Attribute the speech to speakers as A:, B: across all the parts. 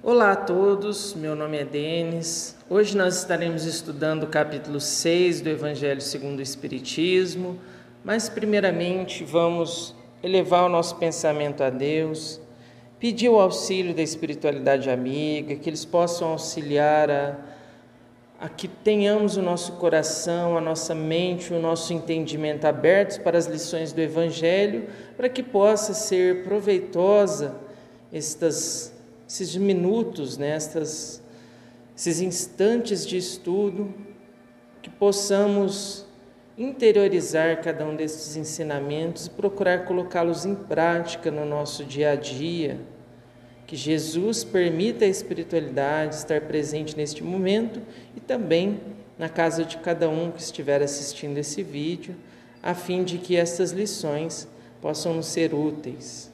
A: Olá a todos, meu nome é Denis. Hoje nós estaremos estudando o capítulo 6 do Evangelho segundo o Espiritismo, mas primeiramente vamos elevar o nosso pensamento a Deus, pedir o auxílio da espiritualidade amiga, que eles possam auxiliar a que tenhamos o nosso coração, a nossa mente, o nosso entendimento abertos para as lições do Evangelho, para que possa ser proveitosa esses minutos, esses instantes de estudo, que possamos interiorizar cada um desses ensinamentos e procurar colocá-los em prática no nosso dia a dia. Que Jesus permita a espiritualidade estar presente neste momento e também na casa de cada um que estiver assistindo esse vídeo, a fim de que estas lições possam nos ser úteis.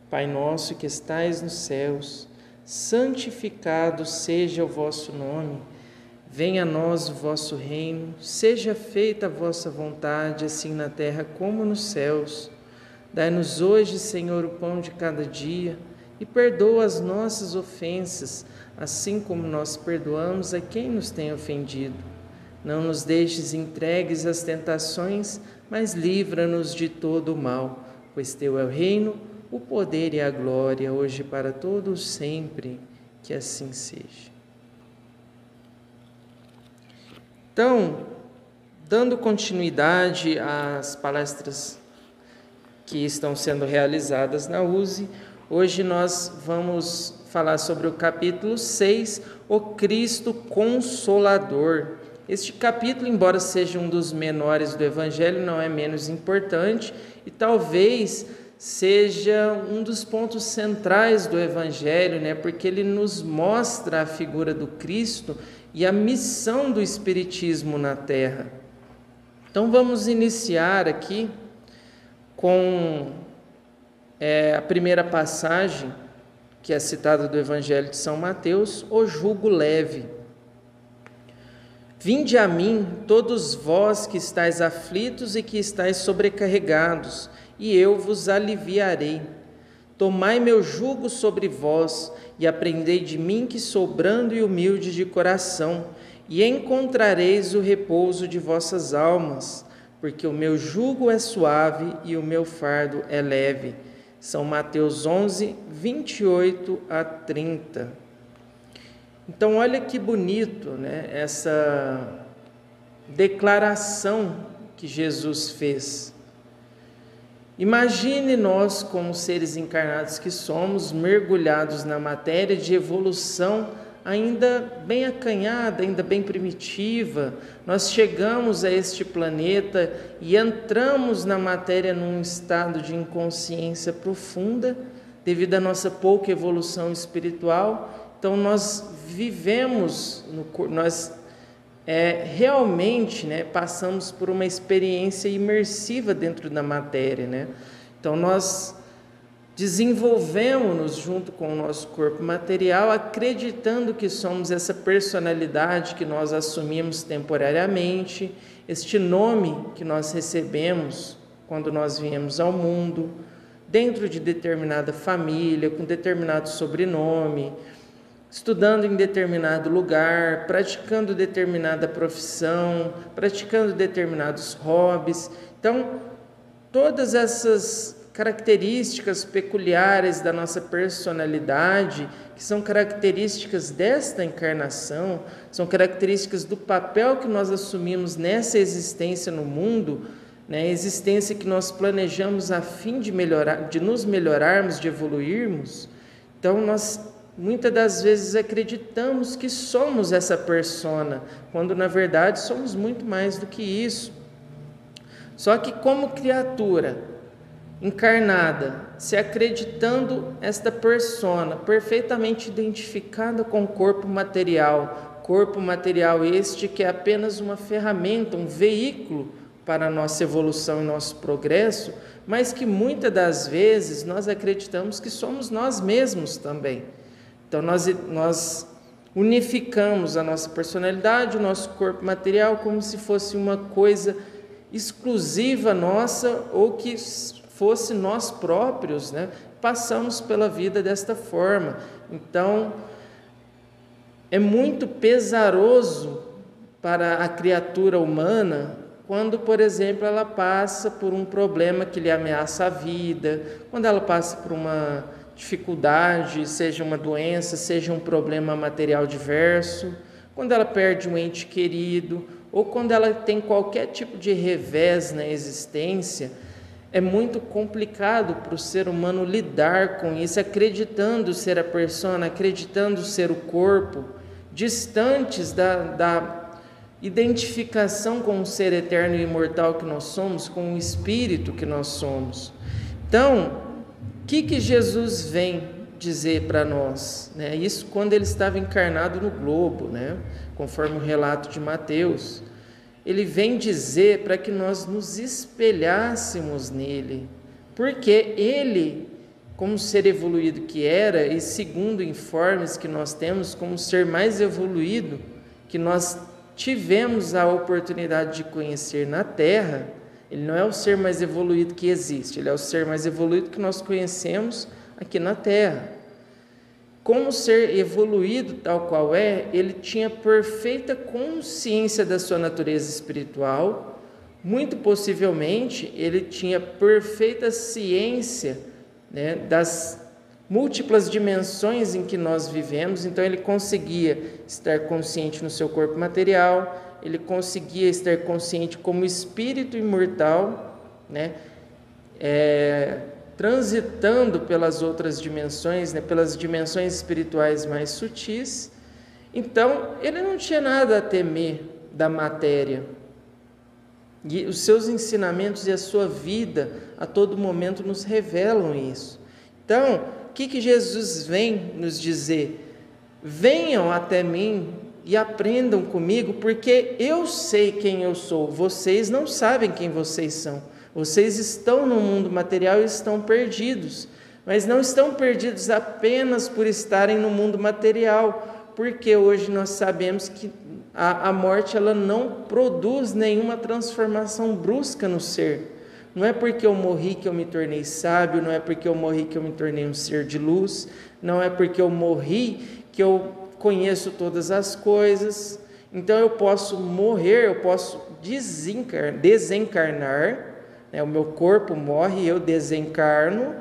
A: Pai nosso que estais nos céus, santificado seja o vosso nome. Venha a nós o vosso reino, seja feita a vossa vontade, assim na terra como nos céus. Dai-nos hoje, Senhor, o pão de cada dia, e perdoa as nossas ofensas, assim como nós perdoamos a quem nos tem ofendido. Não nos deixes entregues às tentações, mas livra-nos de todo o mal, pois teu é o reino, o poder e a glória, hoje e para todos sempre, que assim seja. Então, dando continuidade às palestras que estão sendo realizadas na USE, hoje nós vamos falar sobre o capítulo 6, o Cristo Consolador. Este capítulo, embora seja um dos menores do Evangelho, não é menos importante e talvez seja um dos pontos centrais do Evangelho, porque ele nos mostra a figura do Cristo e a missão do Espiritismo na Terra. Então vamos iniciar aqui com a primeira passagem, que é citada do Evangelho de São Mateus, o jugo leve. Vinde a mim, todos vós que estáis aflitos e que estáis sobrecarregados, e eu vos aliviarei. Tomai meu jugo sobre vós, e aprendei de mim que sou brando e humilde de coração, e encontrareis o repouso de vossas almas, porque o meu jugo é suave e o meu fardo é leve. São Mateus 11, 28 a 30. Então, olha que bonito, essa declaração que Jesus fez. Imagine nós, como seres encarnados que somos, mergulhados na matéria de evolução ainda bem acanhada, ainda bem primitiva. Nós chegamos a este planeta e entramos na matéria num estado de inconsciência profunda, devido à nossa pouca evolução espiritual. Então nós vivemos, realmente passamos por uma experiência imersiva dentro da matéria. Então nós desenvolvemos-nos junto com o nosso corpo material, acreditando que somos essa personalidade que nós assumimos temporariamente, este nome que nós recebemos quando nós viemos ao mundo, dentro de determinada família, com determinado sobrenome, estudando em determinado lugar, praticando determinada profissão, praticando determinados hobbies. Então, todas essas características peculiares da nossa personalidade, que são características desta encarnação, são características do papel que nós assumimos nessa existência no mundo, existência que nós planejamos a fim de melhorar, de nos melhorarmos, de evoluirmos. Então, nós muitas das vezes acreditamos que somos essa persona, quando na verdade somos muito mais do que isso. Só que como criatura encarnada, se acreditando esta persona perfeitamente identificada com o corpo material este que é apenas uma ferramenta, um veículo para a nossa evolução e nosso progresso, mas que muitas das vezes nós acreditamos que somos nós mesmos também. Então nós unificamos a nossa personalidade, o nosso corpo material, como se fosse uma coisa exclusiva nossa, ou que fosse nós próprios, passamos pela vida desta forma, Então, é muito pesaroso para a criatura humana quando, por exemplo, ela passa por um problema que lhe ameaça a vida, quando ela passa por uma dificuldade, seja uma doença, seja um problema material diverso, quando ela perde um ente querido, ou quando ela tem qualquer tipo de revés na existência. É muito complicado para o ser humano lidar com isso, acreditando ser a persona, acreditando ser o corpo, distantes da identificação com o ser eterno e imortal que nós somos, com o espírito que nós somos. Então, o que Jesus vem dizer para nós? Isso quando ele estava encarnado no globo, conforme o relato de Mateus. Ele vem dizer para que nós nos espelhássemos nele, porque ele, como ser evoluído que era, e segundo informes que nós temos, como o ser mais evoluído que nós tivemos a oportunidade de conhecer na Terra, ele não é o ser mais evoluído que existe, ele é o ser mais evoluído que nós conhecemos aqui na Terra. Como ser evoluído tal qual é, ele tinha perfeita consciência da sua natureza espiritual, muito possivelmente ele tinha perfeita ciência das múltiplas dimensões em que nós vivemos, então ele conseguia estar consciente no seu corpo material, ele conseguia estar consciente como espírito imortal, transitando pelas outras dimensões, pelas dimensões espirituais mais sutis. Então, ele não tinha nada a temer da matéria. E os seus ensinamentos e a sua vida, a todo momento, nos revelam isso. Então, o que Jesus vem nos dizer? Venham até mim e aprendam comigo, porque eu sei quem eu sou. Vocês não sabem quem vocês são. Vocês estão no mundo material e estão perdidos, mas não estão perdidos apenas por estarem no mundo material, porque hoje nós sabemos que a morte ela não produz nenhuma transformação brusca no ser. Não é porque eu morri que eu me tornei sábio, não é porque eu morri que eu me tornei um ser de luz, não é porque eu morri que eu conheço todas as coisas. Então eu posso morrer, eu posso desencarnar, o meu corpo morre, eu desencarno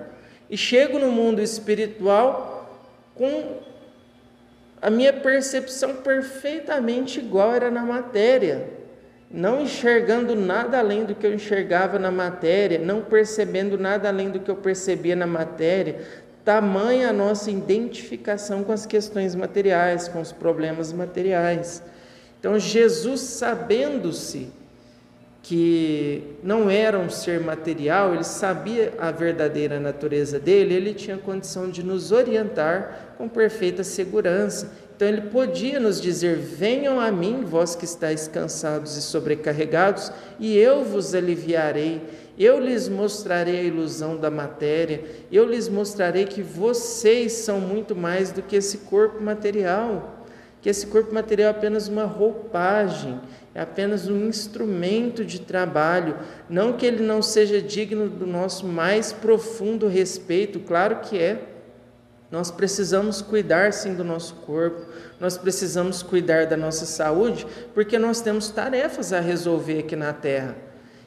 A: e chego no mundo espiritual com a minha percepção perfeitamente igual era na matéria, não enxergando nada além do que eu enxergava na matéria, não percebendo nada além do que eu percebia na matéria. Tamanha a nossa identificação com as questões materiais, com os problemas materiais. Então Jesus, sabendo-se que não era um ser material, ele sabia a verdadeira natureza dele, ele tinha condição de nos orientar com perfeita segurança. Então ele podia nos dizer: venham a mim, vós que estáis cansados e sobrecarregados, e eu vos aliviarei, eu lhes mostrarei a ilusão da matéria, eu lhes mostrarei que vocês são muito mais do que esse corpo material, que esse corpo material é apenas uma roupagem, é apenas um instrumento de trabalho, não que ele não seja digno do nosso mais profundo respeito, claro que é. Nós precisamos cuidar sim do nosso corpo, nós precisamos cuidar da nossa saúde, porque nós temos tarefas a resolver aqui na Terra.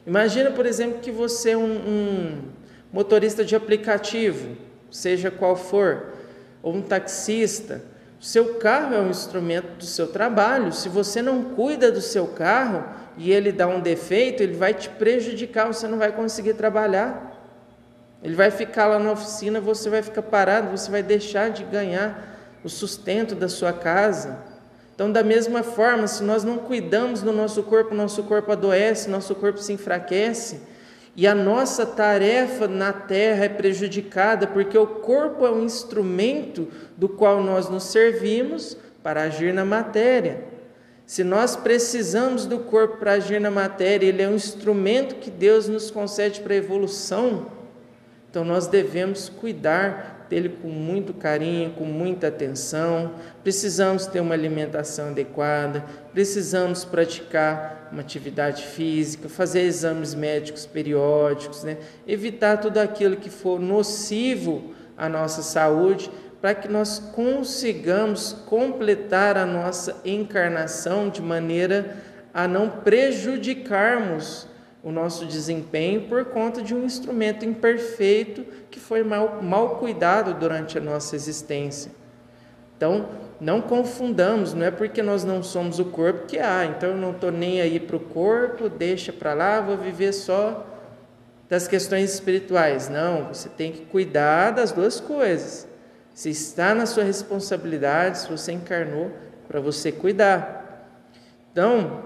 A: Imagina, por exemplo, que você é um motorista de aplicativo, seja qual for, ou um taxista. O seu carro é um instrumento do seu trabalho. Se você não cuida do seu carro e ele dá um defeito, ele vai te prejudicar, você não vai conseguir trabalhar. Ele vai ficar lá na oficina, você vai ficar parado, você vai deixar de ganhar o sustento da sua casa. Então, da mesma forma, se nós não cuidamos do nosso corpo adoece, nosso corpo se enfraquece, e a nossa tarefa na terra é prejudicada, porque o corpo é um instrumento do qual nós nos servimos para agir na matéria. Se nós precisamos do corpo para agir na matéria, ele é um instrumento que Deus nos concede para a evolução, então nós devemos cuidar dele com muito carinho, com muita atenção. Precisamos ter uma alimentação adequada, precisamos praticar uma atividade física, fazer exames médicos periódicos, evitar tudo aquilo que for nocivo à nossa saúde, para que nós consigamos completar a nossa encarnação de maneira a não prejudicarmos o nosso desempenho por conta de um instrumento imperfeito que foi mal cuidado durante a nossa existência. Então, não confundamos, não é porque nós não somos o corpo que então eu não estou nem aí para o corpo, deixa para lá, vou viver só das questões espirituais. Não, você tem que cuidar das duas coisas. Se está na sua responsabilidade, se você encarnou, para você cuidar. Então,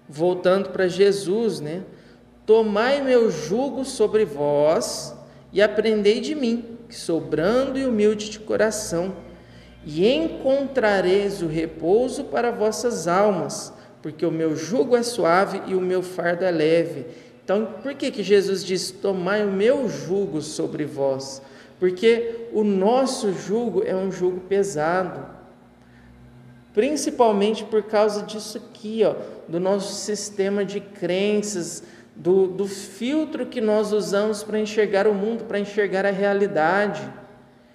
A: voltando para Jesus, tomai meu jugo sobre vós e aprendei de mim, que sou brando e humilde de coração, e encontrareis o repouso para vossas almas, porque o meu jugo é suave e o meu fardo é leve. Então, por que Jesus diz, tomai o meu jugo sobre vós? Porque o nosso jugo é um jugo pesado, principalmente por causa disso aqui, do nosso sistema de crenças, do filtro que nós usamos para enxergar o mundo, para enxergar a realidade.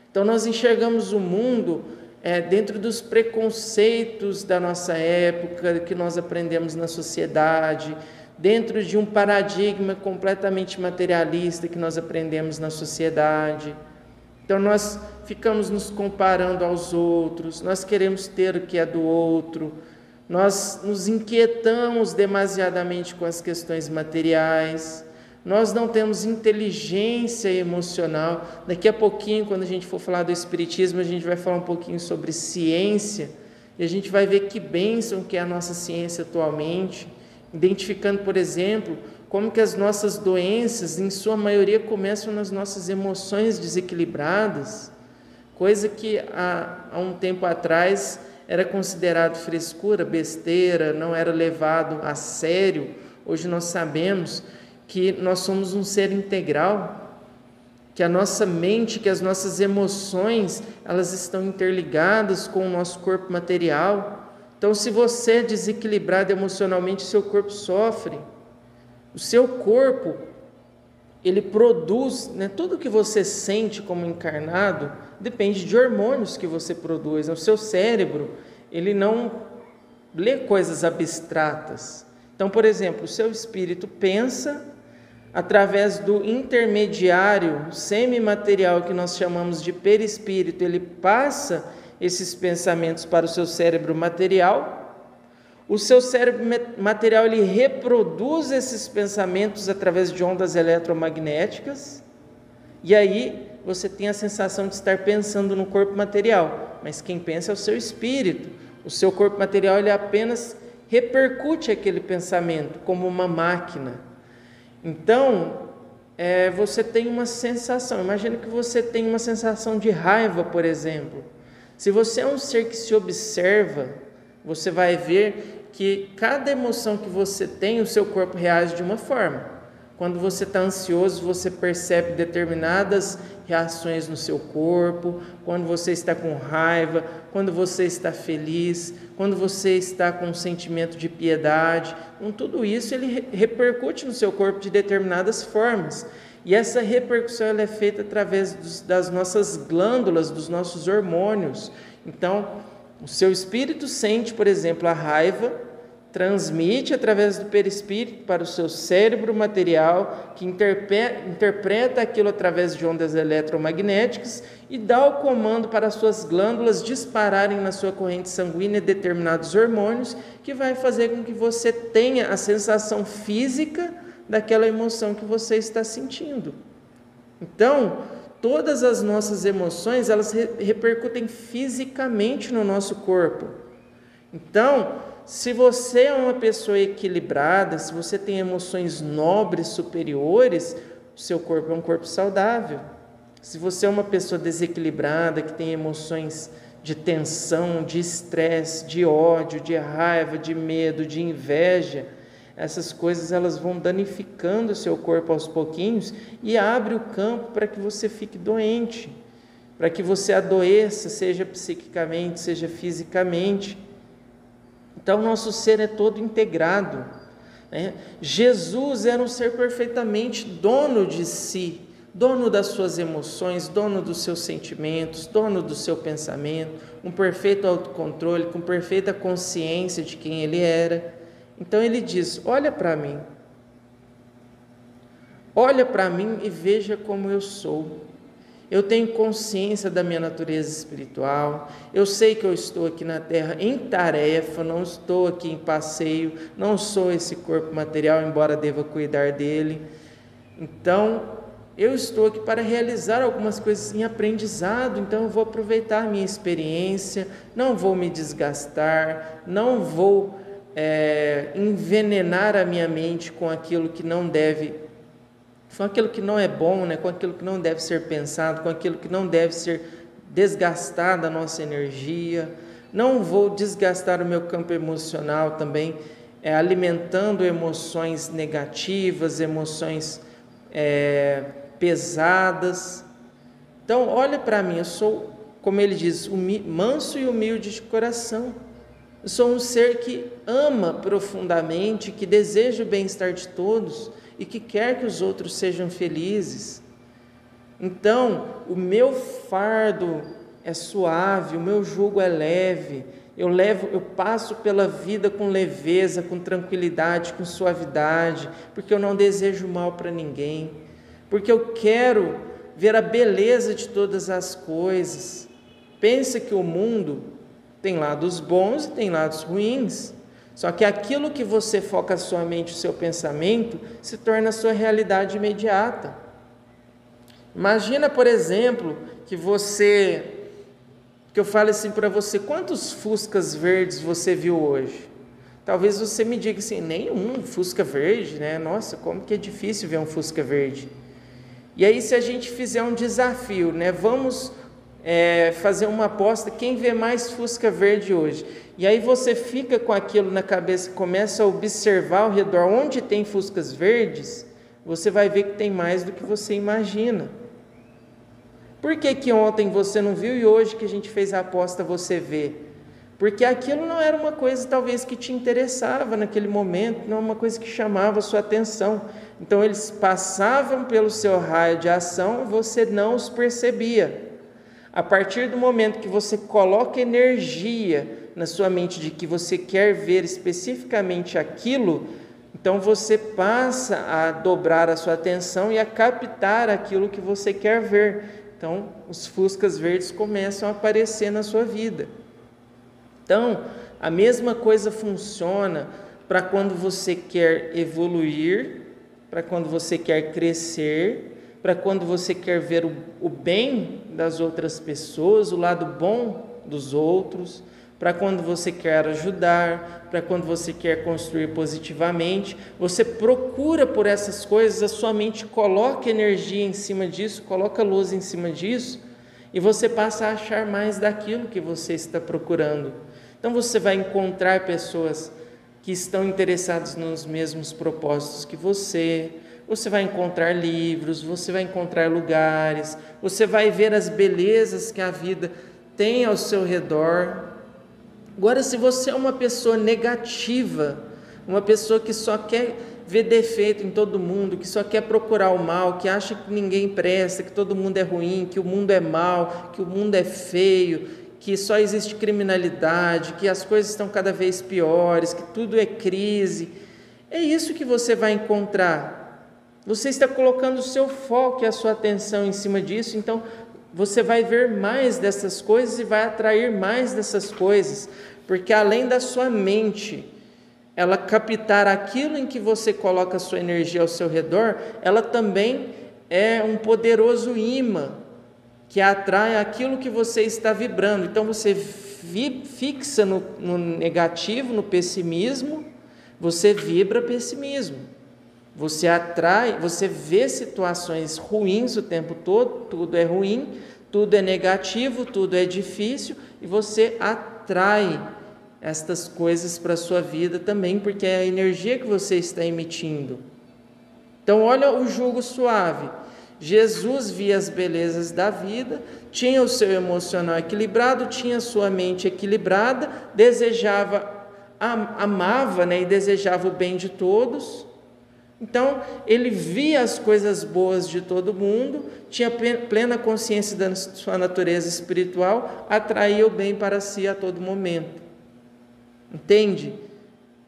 A: Então nós enxergamos o mundo dentro dos preconceitos da nossa época, que nós aprendemos na sociedade, dentro de um paradigma completamente materialista que nós aprendemos na sociedade. Então nós ficamos nos comparando aos outros, nós queremos ter o que é do outro, nós nos inquietamos demasiadamente com as questões materiais, nós não temos inteligência emocional. Daqui a pouquinho, quando a gente for falar do Espiritismo, a gente vai falar um pouquinho sobre ciência, e a gente vai ver que bênção que é a nossa ciência atualmente, identificando, por exemplo, como que as nossas doenças, em sua maioria, começam nas nossas emoções desequilibradas, coisa que há um tempo atrás era considerado frescura, besteira, não era levado a sério. Hoje nós sabemos que nós somos um ser integral, que a nossa mente, que as nossas emoções, elas estão interligadas com o nosso corpo material. Então, se você é desequilibrado emocionalmente, seu corpo sofre. O seu corpo, ele produz, tudo que você sente como encarnado, depende de hormônios que você produz. O seu cérebro, ele não lê coisas abstratas. Então, por exemplo, o seu espírito pensa através do intermediário semimaterial que nós chamamos de perispírito. Ele passa esses pensamentos para o seu cérebro material. O seu cérebro material, ele reproduz esses pensamentos através de ondas eletromagnéticas, e aí você tem a sensação de estar pensando no corpo material, mas quem pensa é o seu espírito. O seu corpo material, ele apenas repercute aquele pensamento como uma máquina. Então, você tem uma sensação, imagina que você tem uma sensação de raiva, por exemplo. Se você é um ser que se observa, você vai ver que cada emoção que você tem, o seu corpo reage de uma forma. Quando você está ansioso, você percebe determinadas reações no seu corpo. Quando você está com raiva, quando você está feliz, quando você está com um sentimento de piedade. Com tudo isso, ele repercute no seu corpo de determinadas formas. E essa repercussão ela é feita através das nossas glândulas, dos nossos hormônios. Então, o seu espírito sente, por exemplo, a raiva, transmite através do perispírito para o seu cérebro material, que interpreta aquilo através de ondas eletromagnéticas e dá o comando para as suas glândulas dispararem na sua corrente sanguínea determinados hormônios, que vai fazer com que você tenha a sensação física daquela emoção que você está sentindo. Então, todas as nossas emoções, elas repercutem fisicamente no nosso corpo. Então, se você é uma pessoa equilibrada, se você tem emoções nobres, superiores, o seu corpo é um corpo saudável. Se você é uma pessoa desequilibrada, que tem emoções de tensão, de estresse, de ódio, de raiva, de medo, de inveja, essas coisas elas vão danificando o seu corpo aos pouquinhos e abre o campo para que você fique doente, para que você adoeça, seja psiquicamente, seja fisicamente. Então, nosso ser é todo integrado. Jesus era um ser perfeitamente dono de si, dono das suas emoções, dono dos seus sentimentos, dono do seu pensamento, um perfeito autocontrole, com perfeita consciência de quem ele era. Então ele diz: olha para mim e veja como eu sou. Eu tenho consciência da minha natureza espiritual, eu sei que eu estou aqui na Terra em tarefa, não estou aqui em passeio, não sou esse corpo material, embora deva cuidar dele. Então, eu estou aqui para realizar algumas coisas em aprendizado, então eu vou aproveitar a minha experiência, não vou me desgastar, não vou envenenar a minha mente com aquilo que não deve, com aquilo que não é bom, né? Com aquilo que não deve ser pensado, com aquilo que não deve ser desgastada a nossa energia. Não vou desgastar o meu campo emocional também, alimentando emoções negativas, emoções pesadas. Então, olha para mim, eu sou, como ele diz, manso e humilde de coração. Eu sou um ser que ama profundamente, que deseja o bem-estar de todos e que quer que os outros sejam felizes. Então, o meu fardo é suave, o meu jugo é leve. Eu passo pela vida com leveza, com tranquilidade, com suavidade, porque eu não desejo mal para ninguém, porque eu quero ver a beleza de todas as coisas. Pensa que o mundo tem lados bons e tem lados ruins. Só que aquilo que você foca a sua mente, o seu pensamento, se torna a sua realidade imediata. Imagina, por exemplo, que eu fale assim para você: quantos fuscas verdes você viu hoje? Talvez você me diga assim: nenhum fusca verde, né? Nossa, como que é difícil ver um fusca verde. E aí, se a gente fizer um desafio, né? Vamos fazer uma aposta, quem vê mais fusca verde hoje? E aí você fica com aquilo na cabeça, começa a observar ao redor onde tem fuscas verdes, você vai ver que tem mais do que você imagina. Por que ontem você não viu e hoje que a gente fez a aposta você vê? Porque aquilo não era uma coisa talvez que te interessava naquele momento, não é uma coisa que chamava a sua atenção. Então eles passavam pelo seu raio de ação e você não os percebia. A partir do momento que você coloca energia na sua mente de que você quer ver especificamente aquilo, então você passa a dobrar a sua atenção e a captar aquilo que você quer ver. Então, os fuscas verdes começam a aparecer na sua vida. Então, a mesma coisa funciona para quando você quer evoluir, para quando você quer crescer, para quando você quer ver o bem das outras pessoas, o lado bom dos outros, para quando você quer ajudar, para quando você quer construir positivamente. Você procura por essas coisas, a sua mente coloca energia em cima disso, coloca luz em cima disso, e você passa a achar mais daquilo que você está procurando. Então você vai encontrar pessoas que estão interessadas nos mesmos propósitos que você vai encontrar livros, você vai encontrar lugares, você vai ver as belezas que a vida tem ao seu redor. Agora, se você é uma pessoa negativa, uma pessoa que só quer ver defeito em todo mundo, que só quer procurar o mal, que acha que ninguém presta, que todo mundo é ruim, que o mundo é mau, que o mundo é feio, que só existe criminalidade, que as coisas estão cada vez piores, que tudo é crise, é isso que você vai encontrar. Você está colocando o seu foco e a sua atenção em cima disso, então você vai ver mais dessas coisas e vai atrair mais dessas coisas, porque além da sua mente, ela captar aquilo em que você coloca a sua energia ao seu redor, ela também é um poderoso imã que atrai aquilo que você está vibrando. Então você fixa no negativo, no pessimismo, você vibra pessimismo. Você atrai, você vê situações ruins o tempo todo, tudo é ruim, tudo é negativo, tudo é difícil, e você atrai estas coisas para a sua vida também, porque é a energia que você está emitindo. Então olha o jugo suave. Jesus via as belezas da vida, tinha o seu emocional equilibrado, tinha a sua mente equilibrada, desejava, amava, e desejava o bem de todos. Então, ele via as coisas boas de todo mundo, tinha plena consciência da sua natureza espiritual, atraía o bem para si a todo momento. Entende?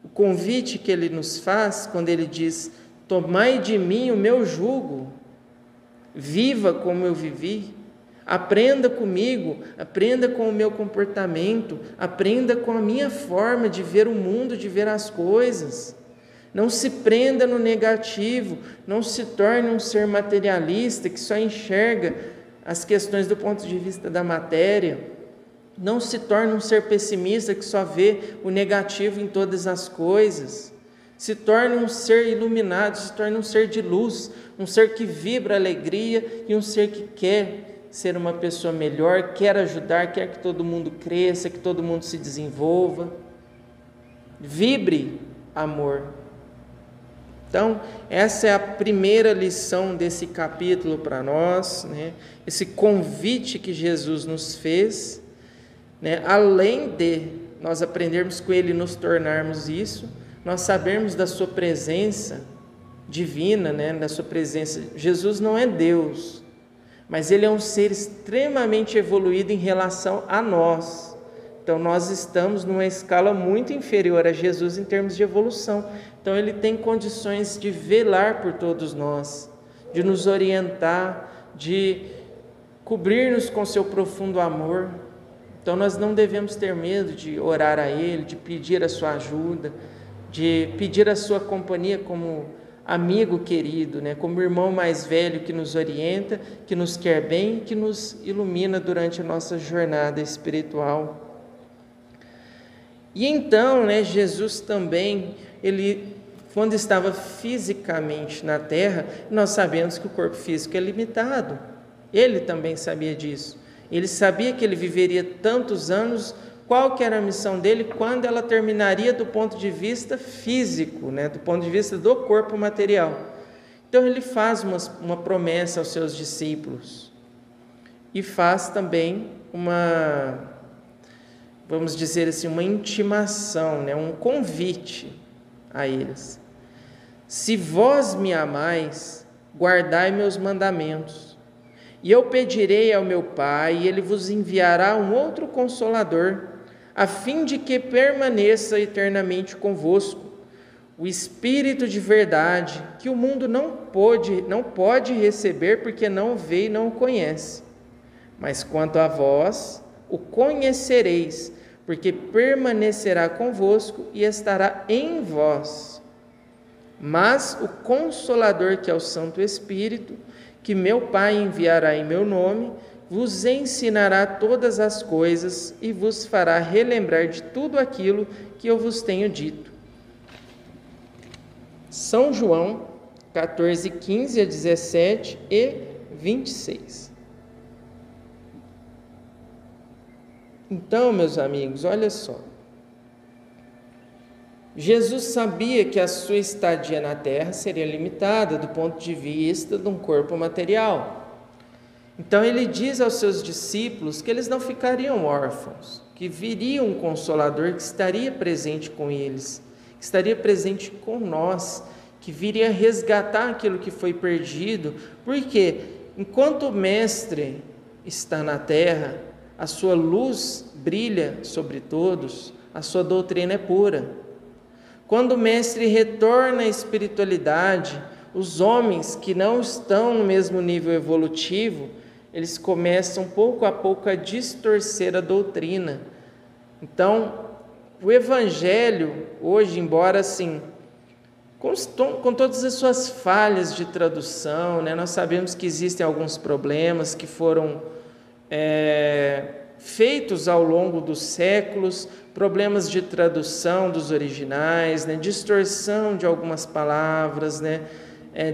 A: O convite que ele nos faz, quando ele diz: tomai de mim o meu jugo, viva como eu vivi, aprenda comigo, aprenda com o meu comportamento, aprenda com a minha forma de ver o mundo, de ver as coisas. Não se prenda no negativo, não se torne um ser materialista que só enxerga as questões do ponto de vista da matéria. Não se torne um ser pessimista que só vê o negativo em todas as coisas. Se torne um ser iluminado, se torne um ser de luz, um ser que vibra alegria e um ser que quer ser uma pessoa melhor, quer ajudar, quer que todo mundo cresça, que todo mundo se desenvolva. Vibre amor. Então, essa é a primeira lição desse capítulo para nós, né? Esse convite que Jesus nos fez, né? Além de nós aprendermos com Ele e nos tornarmos isso, nós sabermos da sua presença divina, né? Da sua presença. Jesus não é Deus, mas Ele é um ser extremamente evoluído em relação a nós. Então, nós estamos numa escala muito inferior a Jesus em termos de evolução. Então, Ele tem condições de velar por todos nós, de nos orientar, de cobrir-nos com seu profundo amor. Então, nós não devemos ter medo de orar a Ele, de pedir a sua ajuda, de pedir a sua companhia como amigo querido, né? Como irmão mais velho que nos orienta, que nos quer bem, que nos ilumina durante a nossa jornada espiritual. E então, né, Jesus também, ele, quando estava fisicamente na terra, nós sabemos que o corpo físico é limitado. Ele também sabia disso. Ele sabia que ele viveria tantos anos, qual que era a missão dele, quando ela terminaria do ponto de vista físico, né, do ponto de vista do corpo material. Então ele faz uma promessa aos seus discípulos e faz também vamos dizer assim, uma intimação, né? Um convite a eles. Se vós me amais, guardai meus mandamentos, e eu pedirei ao meu Pai, e Ele vos enviará um outro Consolador, a fim de que permaneça eternamente convosco, o Espírito de verdade, que o mundo não pode receber, porque não o vê e não o conhece. Mas quanto a vós, o conhecereis, porque permanecerá convosco e estará em vós. Mas o Consolador, que é o Santo Espírito, que meu Pai enviará em meu nome, vos ensinará todas as coisas e vos fará relembrar de tudo aquilo que eu vos tenho dito. São João 14, 15 a 17 e 26. Então, meus amigos, olha só. Jesus sabia que a sua estadia na terra seria limitada do ponto de vista de um corpo material. Então ele diz aos seus discípulos que eles não ficariam órfãos, que viria um Consolador que estaria presente com eles, que estaria presente com nós, que viria resgatar aquilo que foi perdido, porque enquanto o Mestre está na terra, a sua luz brilha sobre todos, a sua doutrina é pura. Quando o Mestre retorna à espiritualidade, os homens que não estão no mesmo nível evolutivo, eles começam pouco a pouco a distorcer a doutrina. Então, o Evangelho, hoje, embora assim, com todas as suas falhas de tradução, né, nós sabemos que existem alguns problemas que foram feitos ao longo dos séculos, problemas de tradução dos originais, né, distorção de algumas palavras, né,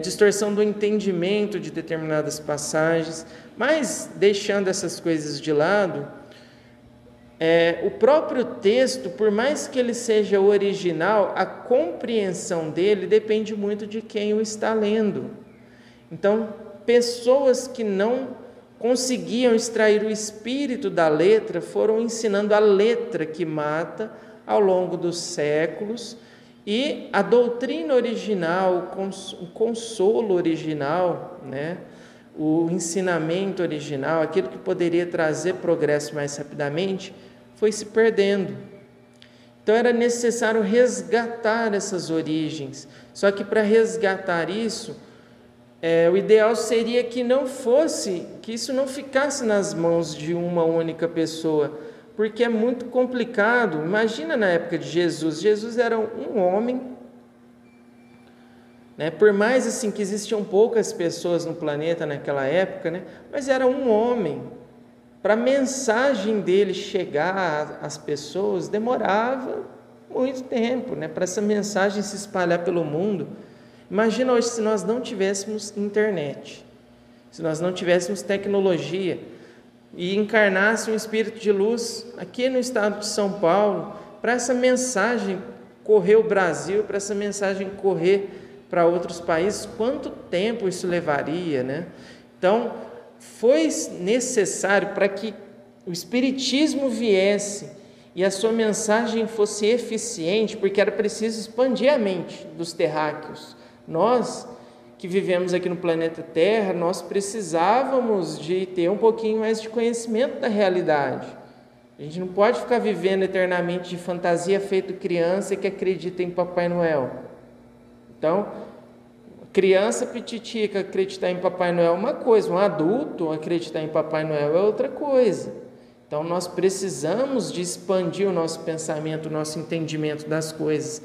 A: distorção do entendimento de determinadas passagens, mas deixando essas coisas de lado, o próprio texto, por mais que ele seja original, a compreensão dele depende muito de quem o está lendo. Então, pessoas que não conseguiam extrair o espírito da letra foram ensinando a letra que mata ao longo dos séculos, E a doutrina original, o consolo original, né? O ensinamento original, aquilo que poderia trazer progresso mais rapidamente, foi se perdendo. Então era necessário resgatar essas origens. Só que para resgatar isso, o ideal seria que isso não ficasse nas mãos de uma única pessoa, porque é muito complicado. Imagina na época de Jesus. Jesus era um homem, né? Por mais assim que existiam poucas pessoas no planeta naquela época, né? Mas era um homem. Para a mensagem dele chegar às pessoas, demorava muito tempo, né? Para essa mensagem se espalhar pelo mundo. Imagina hoje se nós não tivéssemos internet, se nós não tivéssemos tecnologia e encarnasse um espírito de luz aqui no estado de São Paulo, para essa mensagem correr o Brasil, para essa mensagem correr para outros países, quanto tempo isso levaria, né? Então, foi necessário para que o Espiritismo viesse e a sua mensagem fosse eficiente, porque era preciso expandir a mente dos terráqueos. Nós, que vivemos aqui no planeta Terra, nós precisávamos de ter um pouquinho mais de conhecimento da realidade. A gente não pode ficar vivendo eternamente de fantasia feito criança que acredita em Papai Noel. Então, criança pititica acreditar em Papai Noel é uma coisa, um adulto acreditar em Papai Noel é outra coisa. Então, nós precisamos de expandir o nosso pensamento, o nosso entendimento das coisas.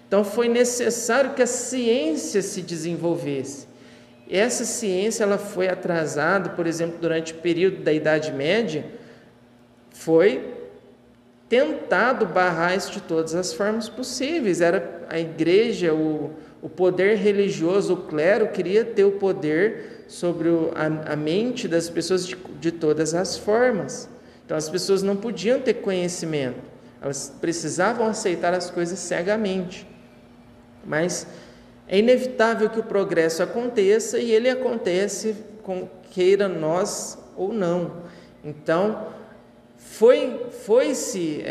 A: Então, foi necessário que a ciência se desenvolvesse. Essa ciência ela foi atrasada, por exemplo, durante o período da Idade Média, foi tentado barrar isso de todas as formas possíveis. Era a igreja, o poder religioso, o clero queria ter o poder sobre a mente das pessoas de todas as formas. Então as pessoas não podiam ter conhecimento, elas precisavam aceitar as coisas cegamente. Mas é inevitável que o progresso aconteça e ele acontece queira nós ou não. Então foi-se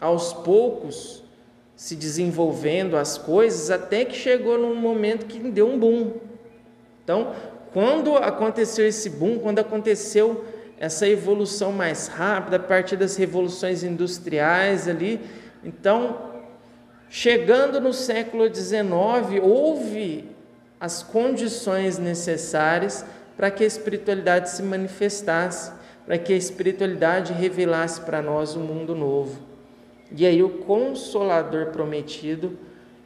A: aos poucos se desenvolvendo as coisas até que chegou num momento que deu um boom. Então, quando aconteceu esse boom, quando aconteceu essa evolução mais rápida, a partir das revoluções industriais ali, então, chegando no século XIX, houve as condições necessárias para que a espiritualidade se manifestasse, para que a espiritualidade revelasse para nós um mundo novo. E aí o Consolador prometido,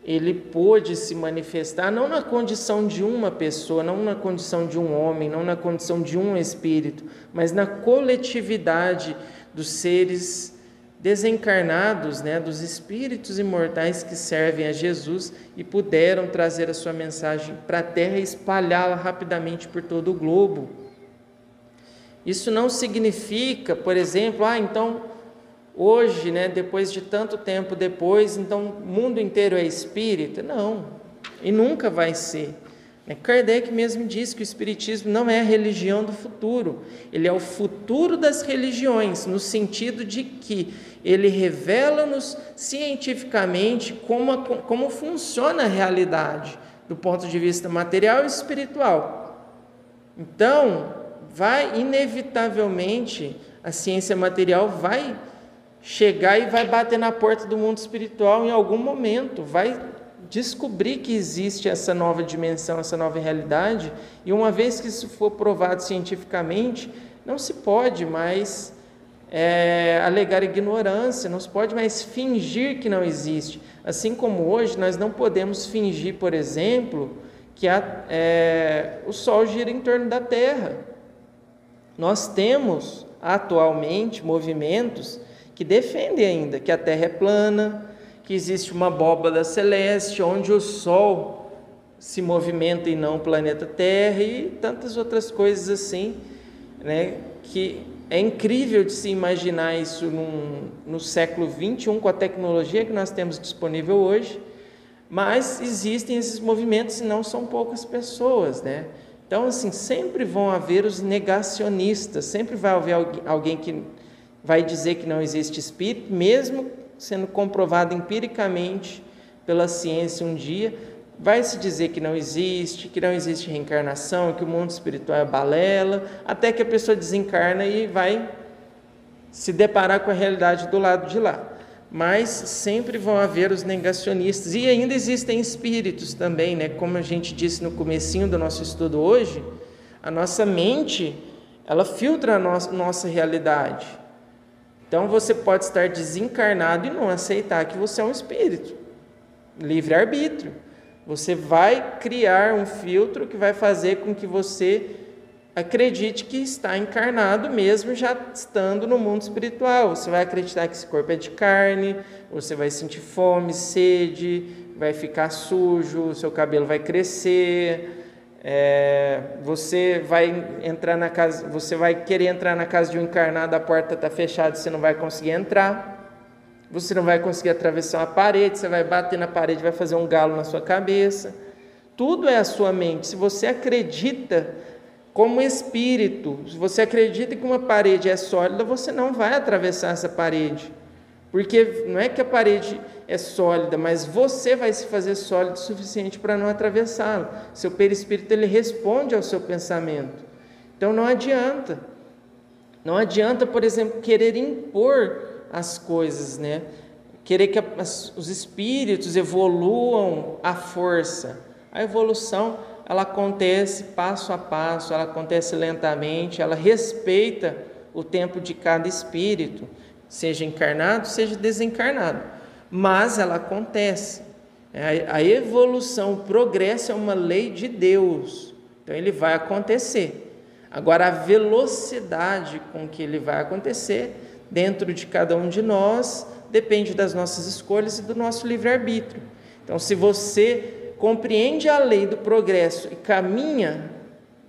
A: ele pôde se manifestar não na condição de uma pessoa, não na condição de um homem, não na condição de um espírito, mas na coletividade dos seres desencarnados, né, dos espíritos imortais que servem a Jesus e puderam trazer a sua mensagem para a Terra e espalhá-la rapidamente por todo o globo. Isso não significa, por exemplo, então hoje, né, depois de tanto tempo depois, então o mundo inteiro é espírita? Não, e nunca vai ser. Kardec mesmo disse que o espiritismo não é a religião do futuro, ele é o futuro das religiões, no sentido de que ele revela-nos cientificamente como funciona a realidade, do ponto de vista material e espiritual. Então, inevitavelmente, a ciência material vai chegar e vai bater na porta do mundo espiritual em algum momento, vai descobrir que existe essa nova dimensão, essa nova realidade, e uma vez que isso for provado cientificamente, não se pode mais alegar ignorância, não se pode mais fingir que não existe. Assim como hoje nós não podemos fingir, por exemplo, que o Sol gira em torno da Terra. Nós temos atualmente movimentos que defendem ainda que a Terra é plana, que existe uma abóbada celeste onde o Sol se movimenta e não o planeta Terra e tantas outras coisas assim, né, que é incrível de se imaginar isso no século XXI com a tecnologia que nós temos disponível hoje, mas existem esses movimentos e não são poucas pessoas, né? Então, assim, sempre vão haver os negacionistas, sempre vai haver alguém que vai dizer que não existe espírito, mesmo sendo comprovado empiricamente pela ciência um dia, vai se dizer que não existe reencarnação, que o mundo espiritual é balela, até que a pessoa desencarna e vai se deparar com a realidade do lado de lá. Mas sempre vão haver os negacionistas, e ainda existem espíritos também, né? Como a gente disse no comecinho do nosso estudo hoje, a nossa mente, ela filtra a nossa realidade. Então você pode estar desencarnado e não aceitar que você é um espírito. Livre-arbítrio. Você vai criar um filtro que vai fazer com que você acredite que está encarnado mesmo já estando no mundo espiritual. Você vai acreditar que esse corpo é de carne, você vai sentir fome, sede, vai ficar sujo, seu cabelo vai crescer, você vai entrar na casa, você vai querer entrar na casa de um encarnado, a porta está fechada, você não vai conseguir entrar. Você não vai conseguir atravessar uma parede, você vai bater na parede, vai fazer um galo na sua cabeça. Tudo é a sua mente. Se você acredita como espírito, se você acredita que uma parede é sólida, você não vai atravessar essa parede. Porque não é que a parede é sólida, mas você vai se fazer sólido o suficiente para não atravessá-la. Seu perispírito, ele responde ao seu pensamento. Então não adianta. Não adianta, por exemplo, querer impor as coisas, né? Querer que os espíritos evoluam à força. A evolução, ela acontece passo a passo, ela acontece lentamente, ela respeita o tempo de cada espírito, seja encarnado, seja desencarnado, mas ela acontece. A evolução, o progresso é uma lei de Deus, então ele vai acontecer. Agora, a velocidade com que ele vai acontecer dentro de cada um de nós depende das nossas escolhas e do nosso livre-arbítrio. Então, se você compreende a lei do progresso e caminha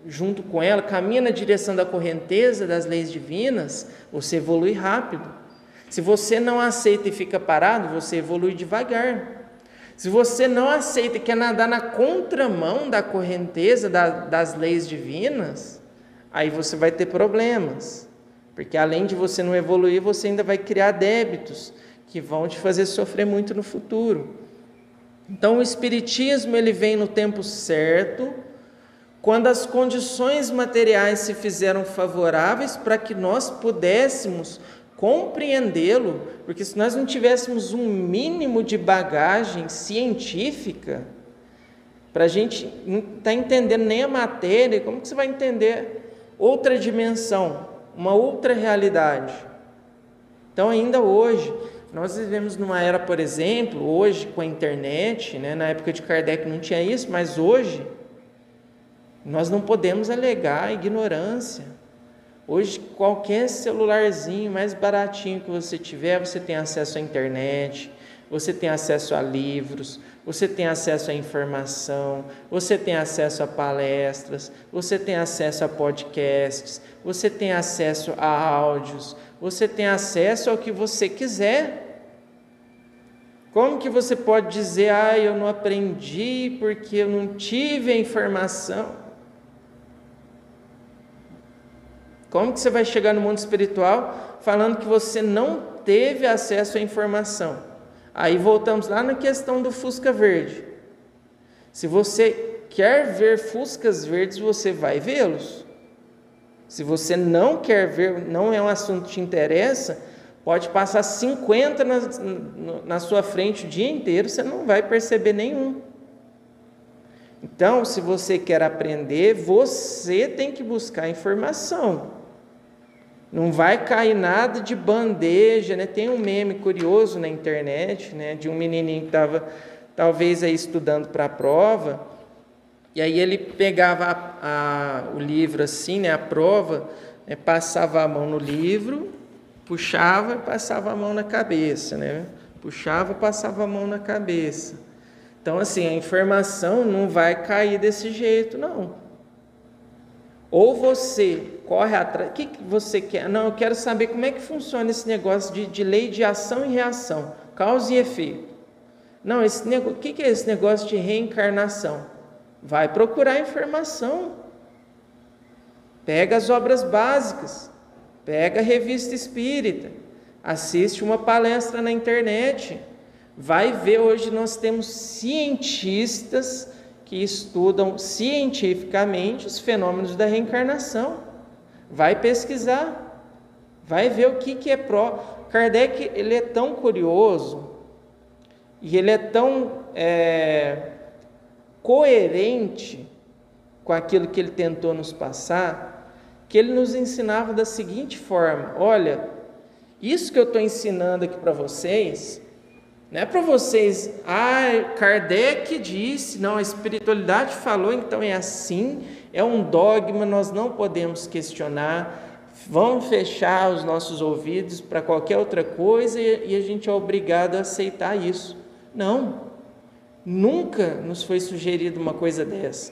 A: junto com ela, caminha na direção da correnteza das leis divinas, você evolui rápido. Se você não aceita e fica parado, você evolui devagar. Se você não aceita e quer nadar na contramão da correnteza das leis divinas, aí você vai ter problemas. Porque além de você não evoluir, você ainda vai criar débitos que vão te fazer sofrer muito no futuro. Então o Espiritismo, ele vem no tempo certo, quando as condições materiais se fizeram favoráveis para que nós pudéssemos compreendê-lo, porque se nós não tivéssemos um mínimo de bagagem científica, para a gente não estar entendendo nem a matéria, como que você vai entender outra dimensão? Uma outra realidade. Então, ainda hoje, nós vivemos numa era, por exemplo, hoje com a internet, né? Na época de Kardec não tinha isso, mas hoje nós não podemos alegar ignorância. Hoje, qualquer celularzinho mais baratinho que você tiver, você tem acesso à internet, você tem acesso a livros, você tem acesso à informação, você tem acesso a palestras, você tem acesso a podcasts, você tem acesso a áudios, você tem acesso ao que você quiser. Como que você pode dizer, eu não aprendi porque eu não tive a informação? Como que você vai chegar no mundo espiritual falando que você não teve acesso à informação? Aí voltamos lá na questão do Fusca Verde. Se você quer ver Fuscas Verdes, você vai vê-los. Se você não quer ver, não é um assunto que te interessa, pode passar 50 na sua frente o dia inteiro, você não vai perceber nenhum. Então, se você quer aprender, você tem que buscar informação. Não vai cair nada de bandeja, né? Tem um meme curioso na internet, né? De um menininho que estava talvez aí estudando para a prova, e aí ele pegava o livro assim, né? A prova, né? Passava a mão no livro, puxava e passava a mão na cabeça, né? Puxava, passava a mão na cabeça. Então, assim, a informação não vai cair desse jeito, não. Ou você corre atrás, o que você quer? Não, eu quero saber como é que funciona esse negócio de lei de ação e reação, causa e efeito. Não, o que é esse negócio de reencarnação? Vai procurar informação. Pega as obras básicas, pega a revista espírita, assiste uma palestra na internet, Vai ver, hoje nós temos cientistas que estudam cientificamente os fenômenos da reencarnação. Vai pesquisar, vai ver o que é Kardec, ele é tão curioso e ele é tão coerente com aquilo que ele tentou nos passar, que ele nos ensinava da seguinte forma: olha, isso que eu estou ensinando aqui para vocês, não é para vocês, Kardec disse, não, a espiritualidade falou, então é assim, é um dogma, nós não podemos questionar, vamos fechar os nossos ouvidos para qualquer outra coisa e a gente é obrigado a aceitar isso. Não, nunca nos foi sugerido uma coisa dessa.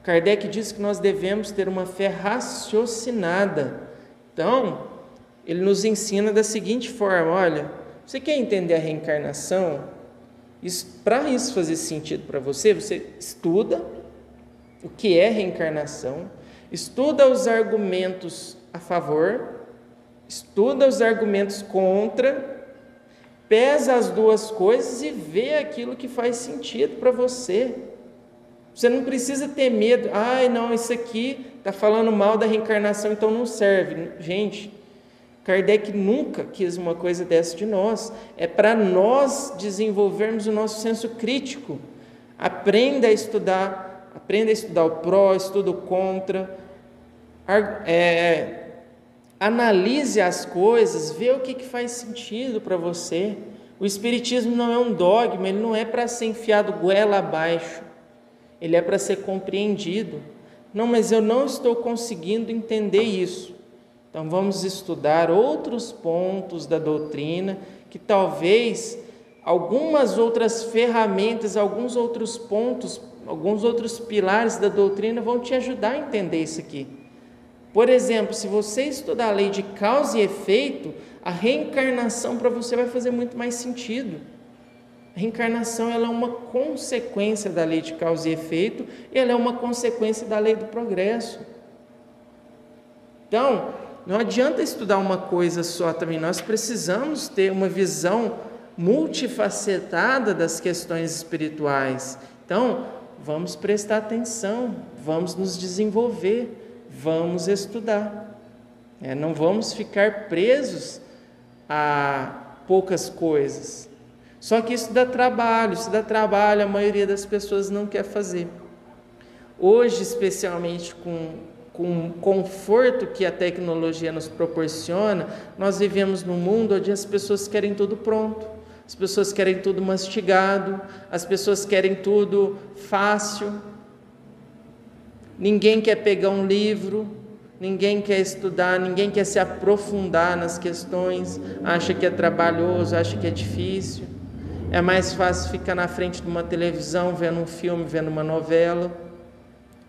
A: Kardec diz que nós devemos ter uma fé raciocinada. Então, ele nos ensina da seguinte forma: olha, você quer entender a reencarnação? Para isso fazer sentido para você, você estuda o que é reencarnação, estuda os argumentos a favor, estuda os argumentos contra, pesa as duas coisas e vê aquilo que faz sentido para você. Você não precisa ter medo, não, isso aqui está falando mal da reencarnação, então não serve. Gente, Kardec nunca quis uma coisa dessa de nós. É para nós desenvolvermos o nosso senso crítico. Aprenda a estudar o pró, estuda o contra, analise as coisas, vê o que faz sentido para você. O Espiritismo não é um dogma, ele não é para ser enfiado goela abaixo. Ele é para ser compreendido. Não, mas eu não estou conseguindo entender isso. Então vamos estudar outros pontos da doutrina, que talvez algumas outras ferramentas, alguns outros pontos, alguns outros pilares da doutrina vão te ajudar a entender isso aqui. Por exemplo, se você estudar a lei de causa e efeito, a reencarnação para você vai fazer muito mais sentido. A reencarnação, ela é uma consequência da lei de causa e efeito, e ela é uma consequência da lei do progresso. Então, não adianta estudar uma coisa só também, nós precisamos ter uma visão multifacetada das questões espirituais. Então, vamos prestar atenção, vamos nos desenvolver, vamos estudar. Não vamos ficar presos a poucas coisas. Só que isso dá trabalho, a maioria das pessoas não quer fazer. Hoje, especialmente com o conforto que a tecnologia nos proporciona, nós vivemos num mundo onde as pessoas querem tudo pronto, as pessoas querem tudo mastigado, as pessoas querem tudo fácil. Ninguém quer pegar um livro, ninguém quer estudar, ninguém quer se aprofundar nas questões, acha que é trabalhoso, acha que é difícil. É mais fácil ficar na frente de uma televisão, vendo um filme, vendo uma novela.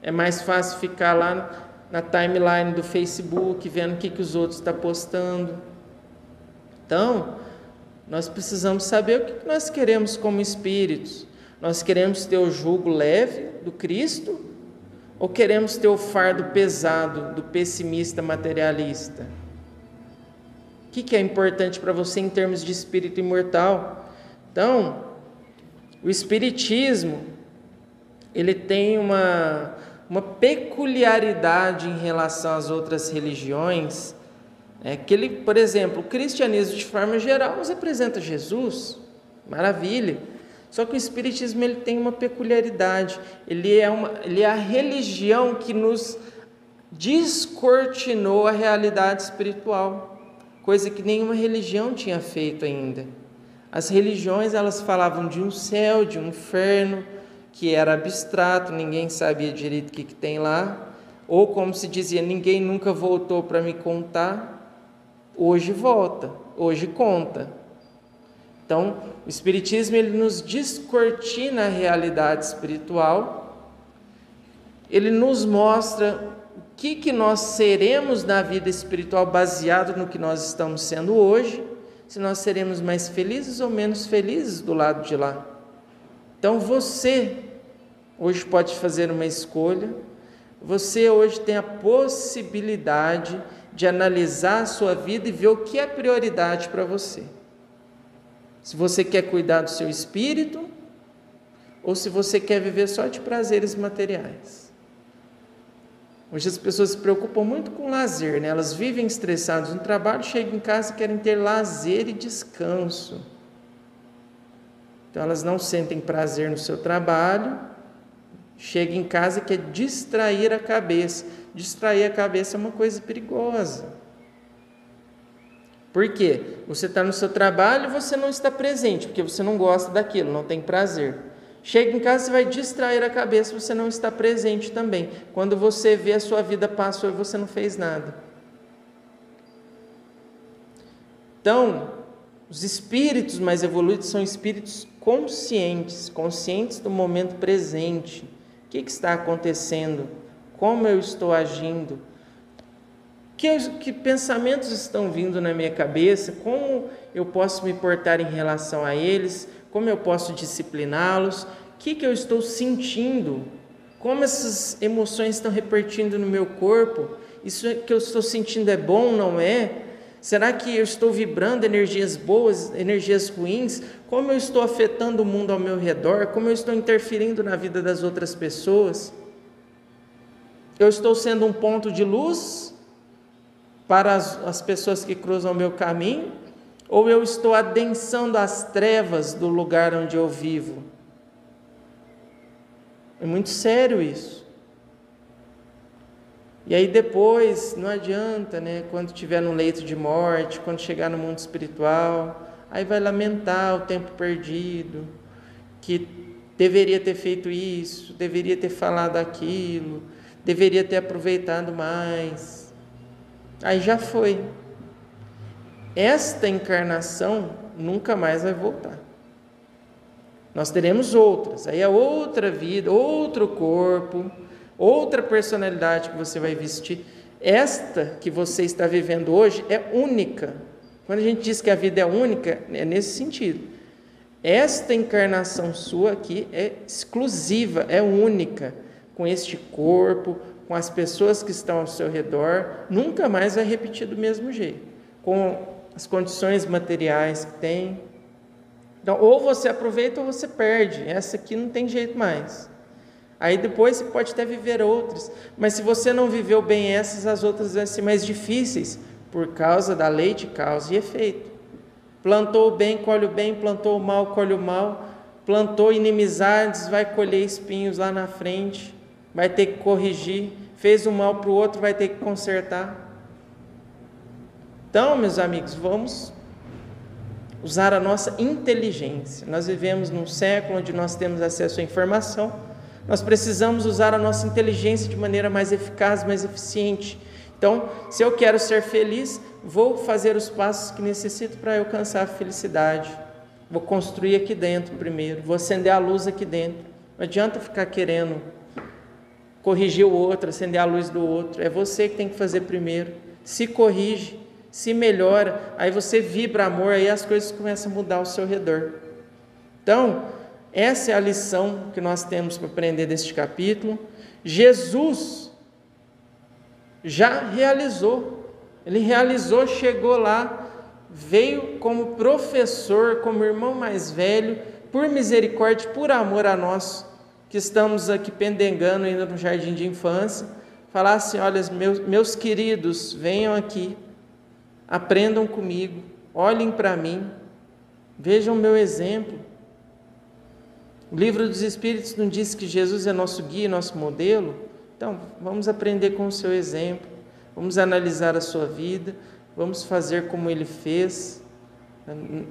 A: É mais fácil ficar lá na timeline do Facebook, vendo o que os outros estão postando. Então, nós precisamos saber o que nós queremos como espíritos. Nós queremos ter o jugo leve do Cristo ou queremos ter o fardo pesado do pessimista materialista? O que é importante para você em termos de espírito imortal? Então, o Espiritismo, ele tem uma peculiaridade em relação às outras religiões, que ele, por exemplo, o cristianismo de forma geral nos apresenta Jesus, maravilha, só que o Espiritismo ele tem uma peculiaridade, ele é a religião que nos descortinou a realidade espiritual, coisa que nenhuma religião tinha feito ainda. As religiões, elas falavam de um céu, de um inferno, que era abstrato, ninguém sabia direito o que tem lá, ou como se dizia, ninguém nunca voltou para me contar, hoje volta, hoje conta. Então, o Espiritismo ele nos descortina a realidade espiritual, ele nos mostra o que nós seremos na vida espiritual baseado no que nós estamos sendo hoje, se nós seremos mais felizes ou menos felizes do lado de lá. Então você hoje pode fazer uma escolha, você hoje tem a possibilidade de analisar a sua vida e ver o que é prioridade para você. Se você quer cuidar do seu espírito ou se você quer viver só de prazeres materiais. Hoje as pessoas se preocupam muito com lazer, né? Elas vivem estressadas no trabalho, chegam em casa e querem ter lazer e descanso. Então elas não sentem prazer no seu trabalho, chegam em casa e querem distrair a cabeça. Distrair a cabeça é uma coisa perigosa. Por quê? Você está no seu trabalho e você não está presente, porque você não gosta daquilo, não tem prazer. Chega em casa, você vai distrair a cabeça, você não está presente também. Quando você vê a sua vida passou e você não fez nada. Então, os espíritos mais evoluídos são espíritos conscientes, conscientes do momento presente. O que está acontecendo? Como eu estou agindo? Que pensamentos estão vindo na minha cabeça? Como eu posso me portar em relação a eles? Como eu posso discipliná-los? O que eu estou sentindo? Como essas emoções estão repercutindo no meu corpo? Isso que eu estou sentindo é bom, não é? Será que eu estou vibrando energias boas, energias ruins? Como eu estou afetando o mundo ao meu redor? Como eu estou interferindo na vida das outras pessoas? Eu estou sendo um ponto de luz para as pessoas que cruzam o meu caminho? Ou eu estou adensando as trevas do lugar onde eu vivo? É muito sério isso. E aí depois, não adianta, né? Quando estiver no leito de morte, quando chegar no mundo espiritual, aí vai lamentar o tempo perdido, que deveria ter feito isso, deveria ter falado aquilo, deveria ter aproveitado mais. Aí já foi. Esta encarnação nunca mais vai voltar. Nós teremos outras, aí é outra vida, outro corpo, outra personalidade que você vai vestir. Esta que você está vivendo hoje é única. Quando a gente diz que a vida é única, é nesse sentido. Esta encarnação sua aqui é exclusiva, é única, com este corpo, com as pessoas que estão ao seu redor, nunca mais vai repetir do mesmo jeito, com as condições materiais que tem. Então, ou você aproveita ou você perde. Essa aqui não tem jeito mais. Aí depois você pode até viver outras, mas se você não viveu bem essas, as outras vão ser mais difíceis, por causa da lei de causa e efeito. Plantou o bem, colhe o bem, plantou o mal, colhe o mal, plantou inimizades, vai colher espinhos lá na frente, vai ter que corrigir, fez o mal para o outro, vai ter que consertar. Então, meus amigos, vamos usar a nossa inteligência. Nós vivemos num século onde nós temos acesso à informação. Nós precisamos usar a nossa inteligência de maneira mais eficaz, mais eficiente. Então, se eu quero ser feliz, vou fazer os passos que necessito para alcançar a felicidade. Vou construir aqui dentro primeiro, vou acender a luz aqui dentro. Não adianta ficar querendo corrigir o outro, acender a luz do outro. É você que tem que fazer primeiro. Se corrige, se melhora, aí você vibra amor, aí as coisas começam a mudar ao seu redor. Então, essa é a lição que nós temos para aprender deste capítulo. Jesus já realizou, ele realizou, chegou lá, veio como professor, como irmão mais velho, por misericórdia, por amor a nós, que estamos aqui pendengando ainda no jardim de infância, falar assim: olha, meus queridos, venham aqui, aprendam comigo, olhem para mim, vejam o meu exemplo. O livro dos Espíritos não diz que Jesus é nosso guia, nosso modelo? Então, vamos aprender com o seu exemplo, vamos analisar a sua vida, vamos fazer como ele fez.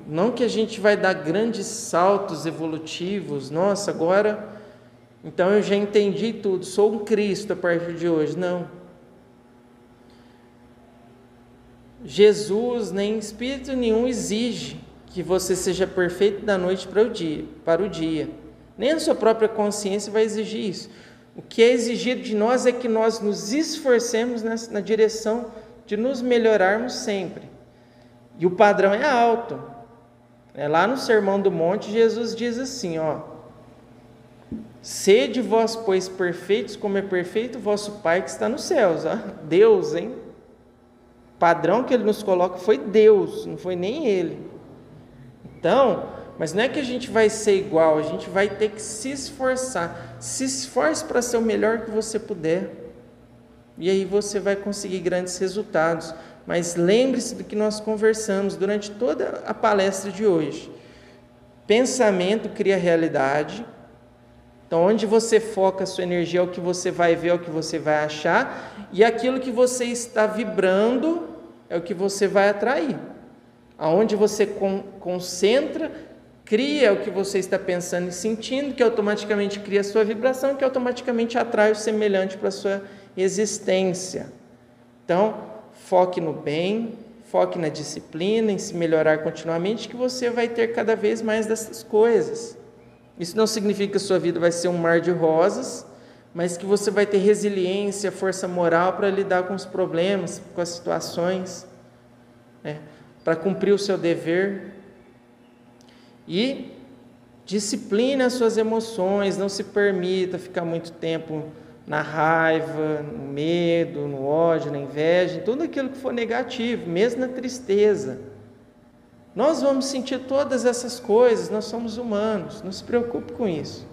A: Não que a gente vai dar grandes saltos evolutivos, nossa, agora, então eu já entendi tudo, sou um Cristo a partir de hoje. Não. Jesus, nem espírito nenhum exige que você seja perfeito da noite para o dia. Nem a sua própria consciência vai exigir isso. O que é exigido de nós é que nós nos esforcemos na direção de nos melhorarmos sempre. E o padrão é alto. Lá no Sermão do Monte, Jesus diz assim, sede vós, pois, perfeitos, como é perfeito o vosso Pai que está nos céus. Deus, hein? O padrão que ele nos coloca foi Deus, não foi nem ele. Então, mas não é que a gente vai ser igual, a gente vai ter que se esforçar. Se esforce para ser o melhor que você puder. E aí você vai conseguir grandes resultados. Mas lembre-se do que nós conversamos durante toda a palestra de hoje. Pensamento cria realidade. Então, onde você foca a sua energia é o que você vai ver, é o que você vai achar. E aquilo que você está vibrando é o que você vai atrair. Aonde você concentra, cria o que você está pensando e sentindo, que automaticamente cria a sua vibração, que automaticamente atrai o semelhante para a sua existência. Então, foque no bem, foque na disciplina, em se melhorar continuamente, que você vai ter cada vez mais dessas coisas. Isso não significa que a sua vida vai ser um mar de rosas, mas que você vai ter resiliência, força moral para lidar com os problemas, com as situações, para cumprir o seu dever. E discipline as suas emoções, não se permita ficar muito tempo na raiva, no medo, no ódio, na inveja, tudo aquilo que for negativo, mesmo na tristeza. Nós vamos sentir todas essas coisas, nós somos humanos, não se preocupe com isso.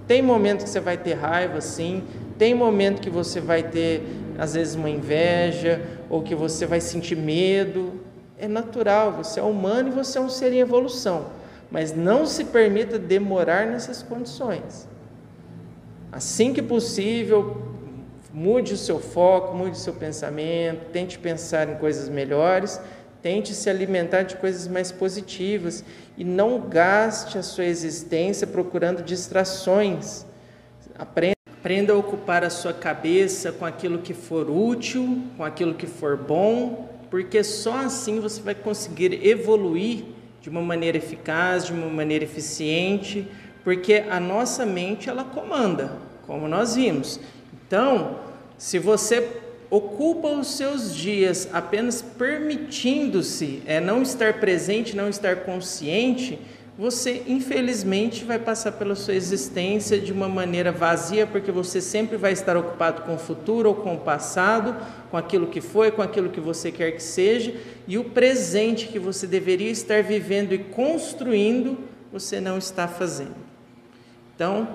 A: Tem momento que você vai ter raiva, sim, tem momento que você vai ter, às vezes, uma inveja, ou que você vai sentir medo. É natural, você é humano e você é um ser em evolução, mas não se permita demorar nessas condições. Assim que possível, mude o seu foco, mude o seu pensamento, tente pensar em coisas melhores, tente se alimentar de coisas mais positivas e não gaste a sua existência procurando distrações. Aprenda a ocupar a sua cabeça com aquilo que for útil, com aquilo que for bom, porque só assim você vai conseguir evoluir de uma maneira eficaz, de uma maneira eficiente, porque a nossa mente, ela comanda, como nós vimos. Então, se você ocupa os seus dias apenas permitindo-se não estar presente, não estar consciente, você infelizmente vai passar pela sua existência de uma maneira vazia, porque você sempre vai estar ocupado com o futuro ou com o passado, com aquilo que foi, com aquilo que você quer que seja, e o presente que você deveria estar vivendo e construindo, você não está fazendo. Então,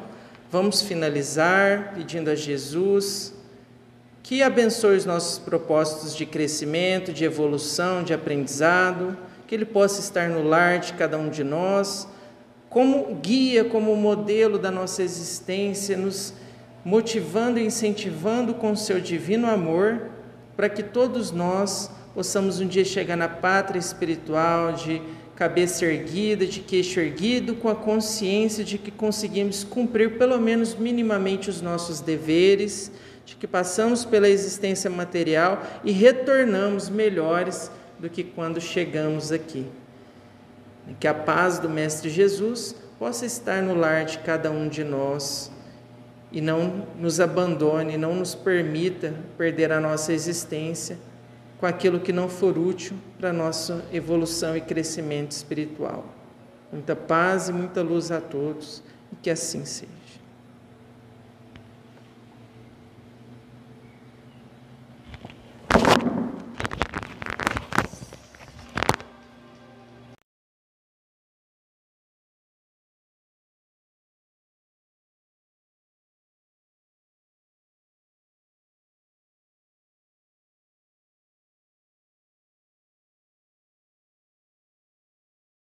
A: vamos finalizar pedindo a Jesus que abençoe os nossos propósitos de crescimento, de evolução, de aprendizado, que Ele possa estar no lar de cada um de nós, como guia, como modelo da nossa existência, nos motivando e incentivando com o seu divino amor, para que todos nós possamos um dia chegar na pátria espiritual de cabeça erguida, de queixo erguido, com a consciência de que conseguimos cumprir pelo menos minimamente os nossos deveres, de que passamos pela existência material e retornamos melhores do que quando chegamos aqui. E que a paz do Mestre Jesus possa estar no lar de cada um de nós e não nos abandone, não nos permita perder a nossa existência com aquilo que não for útil para a nossa evolução e crescimento espiritual. Muita paz e muita luz a todos, e que assim seja.